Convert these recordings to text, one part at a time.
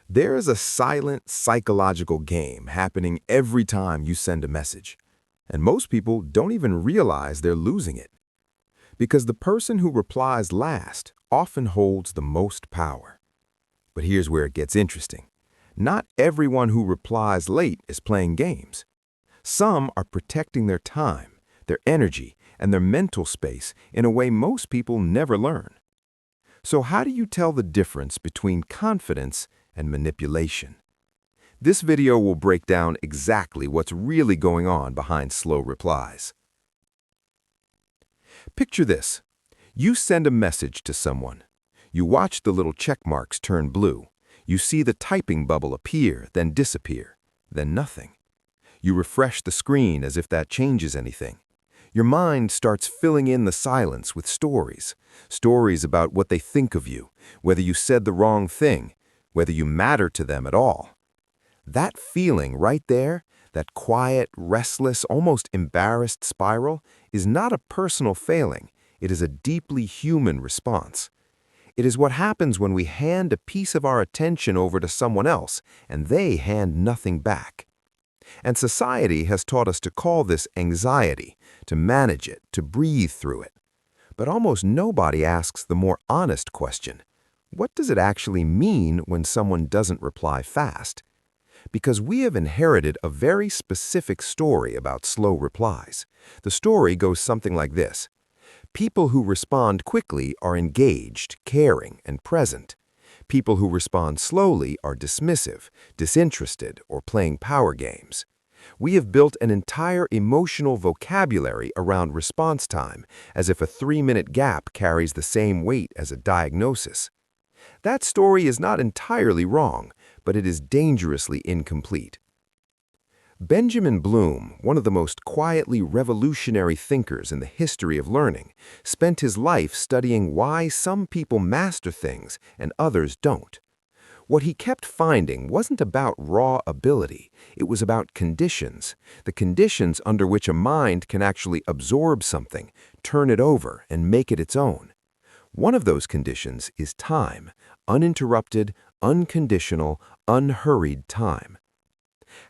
There is a silent psychological game happening every time you send a message, and most people don't even realize they're losing it. Because the person who replies last often holds the most power. But here's where it gets interesting. Not everyone who replies late is playing games. Some are protecting their time, their energy, and their mental space in a way most people never learn. So how do you tell the difference between confidence and manipulation? This video will break down exactly what's really going on behind slow replies. Picture this. You send a message to someone. You watch the little check marks turn blue. You see the typing bubble appear, then disappear, then nothing. You refresh the screen as if that changes anything. Your mind starts filling in the silence with stories. Stories about what they think of you, whether you said the wrong thing, whether you matter to them at all. That feeling right there, that quiet, restless, almost embarrassed spiral, is not a personal failing. It is a deeply human response. It is what happens when we hand a piece of our attention over to someone else and they hand nothing back. And society has taught us to call this anxiety, to manage it, to breathe through it. But almost nobody asks the more honest question. What does it actually mean when someone doesn't reply fast? Because we have inherited a very specific story about slow replies. The story goes something like this. People who respond quickly are engaged, caring, and present. People who respond slowly are dismissive, disinterested, or playing power games. We have built an entire emotional vocabulary around response time, as if a 3-minute gap carries the same weight as a diagnosis. That story is not entirely wrong, but it is dangerously incomplete. Benjamin Bloom, one of the most quietly revolutionary thinkers in the history of learning, spent his life studying why some people master things and others don't. What he kept finding wasn't about raw ability, it was about conditions, the conditions under which a mind can actually absorb something, turn it over, and make it its own. One of those conditions is time, uninterrupted, unconditional, unhurried time.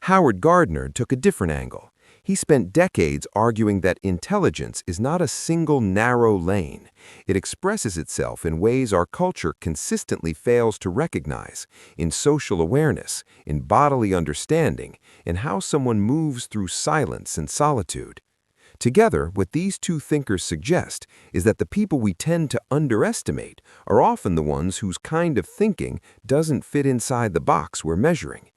Howard Gardner took a different angle. He spent decades arguing that intelligence is not a single narrow lane. It expresses itself in ways our culture consistently fails to recognize, in social awareness, in bodily understanding, in how someone moves through silence and solitude. Together, what these two thinkers suggest is that the people we tend to underestimate are often the ones whose kind of thinking doesn't fit inside the box we're measuring.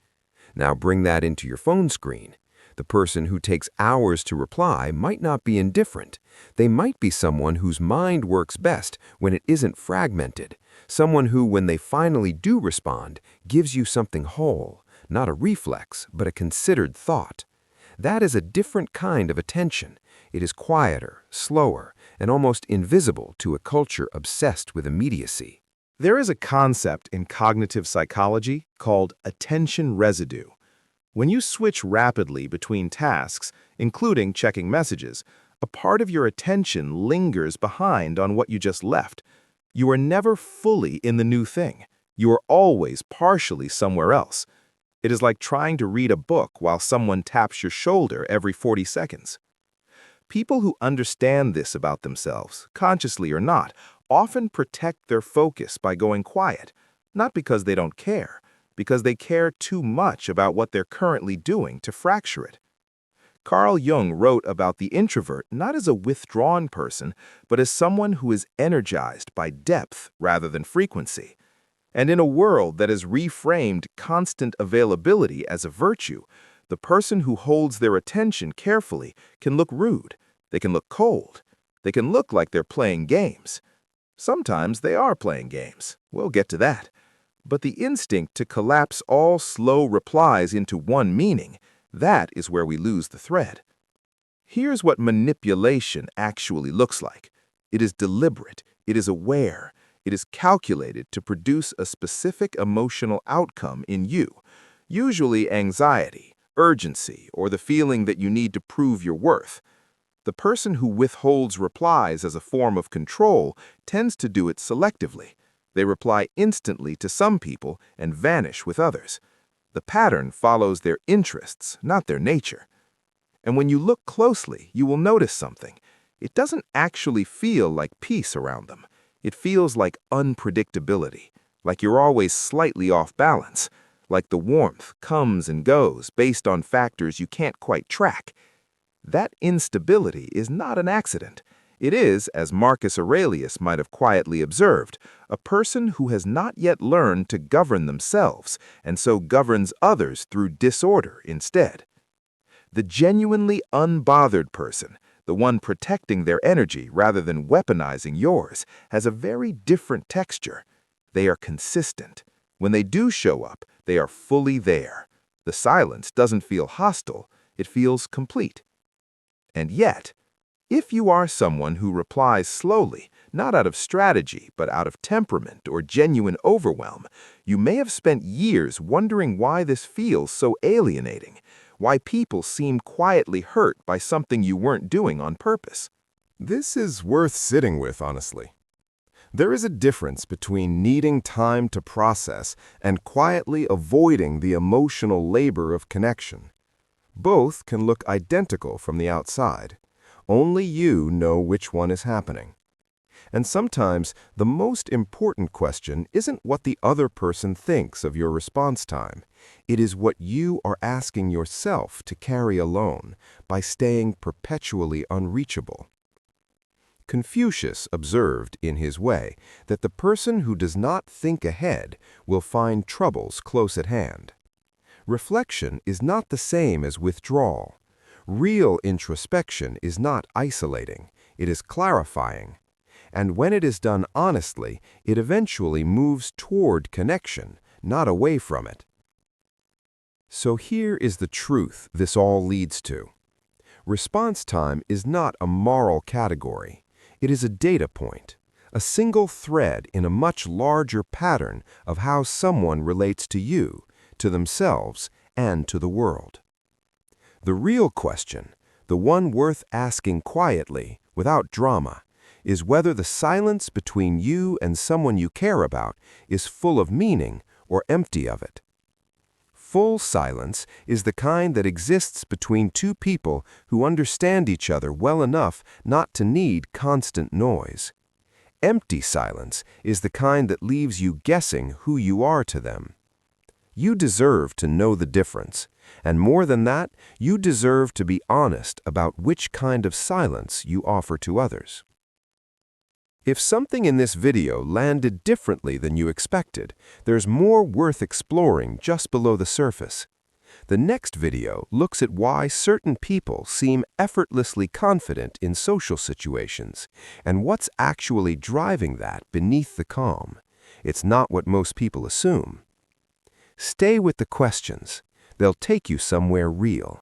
Now bring that into your phone screen. The person who takes hours to reply might not be indifferent. They might be someone whose mind works best when it isn't fragmented. Someone who, when they finally do respond, gives you something whole, not a reflex, but a considered thought. That is a different kind of attention. It is quieter, slower, and almost invisible to a culture obsessed with immediacy. There is a concept in cognitive psychology called attention residue. When you switch rapidly between tasks, including checking messages, a part of your attention lingers behind on what you just left. You are never fully in the new thing. You are always partially somewhere else. It is like trying to read a book while someone taps your shoulder every 40 seconds. People who understand this about themselves, consciously or not, often protect their focus by going quiet, not because they don't care, because they care too much about what they're currently doing to fracture it. Carl Jung wrote about the introvert not as a withdrawn person, but as someone who is energized by depth rather than frequency. And in a world that has reframed constant availability as a virtue, the person who holds their attention carefully can look rude, they can look cold, they can look like they're playing games. Sometimes they are playing games. We'll get to that. But the instinct to collapse all slow replies into one meaning, that is where we lose the thread. Here's what manipulation actually looks like. It is deliberate, it is aware, it is calculated to produce a specific emotional outcome in you, usually anxiety, urgency, or the feeling that you need to prove your worth. The person who withholds replies as a form of control tends to do it selectively. They reply instantly to some people and vanish with others. The pattern follows their interests, not their nature. And when you look closely, you will notice something. It doesn't actually feel like peace around them. It feels like unpredictability, like you're always slightly off balance, like the warmth comes and goes based on factors you can't quite track. That instability is not an accident. It is, as Marcus Aurelius might have quietly observed, a person who has not yet learned to govern themselves and so governs others through disorder instead. The genuinely unbothered person, the one protecting their energy rather than weaponizing yours, has a very different texture. They are consistent. When they do show up, they are fully there. The silence doesn't feel hostile, it feels complete. And yet, if you are someone who replies slowly, not out of strategy, but out of temperament or genuine overwhelm, you may have spent years wondering why this feels so alienating, why people seem quietly hurt by something you weren't doing on purpose. This is worth sitting with, honestly. There is a difference between needing time to process and quietly avoiding the emotional labor of connection. Both can look identical from the outside. Only you know which one is happening. And sometimes the most important question isn't what the other person thinks of your response time. It is what you are asking yourself to carry alone by staying perpetually unreachable. Confucius observed in his way that the person who does not think ahead will find troubles close at hand. Reflection is not the same as withdrawal. Real introspection is not isolating, it is clarifying. And when it is done honestly, it eventually moves toward connection, not away from it. So here is the truth this all leads to. Response time is not a moral category. It is a data point, a single thread in a much larger pattern of how someone relates to you, to themselves, and to the world. The real question, the one worth asking quietly, without drama, is whether the silence between you and someone you care about is full of meaning or empty of it. Full silence is the kind that exists between two people who understand each other well enough not to need constant noise. Empty silence is the kind that leaves you guessing who you are to them. You deserve to know the difference, and more than that, you deserve to be honest about which kind of silence you offer to others. If something in this video landed differently than you expected, there's more worth exploring just below the surface. The next video looks at why certain people seem effortlessly confident in social situations and what's actually driving that beneath the calm. It's not what most people assume. Stay with the questions. They'll take you somewhere real.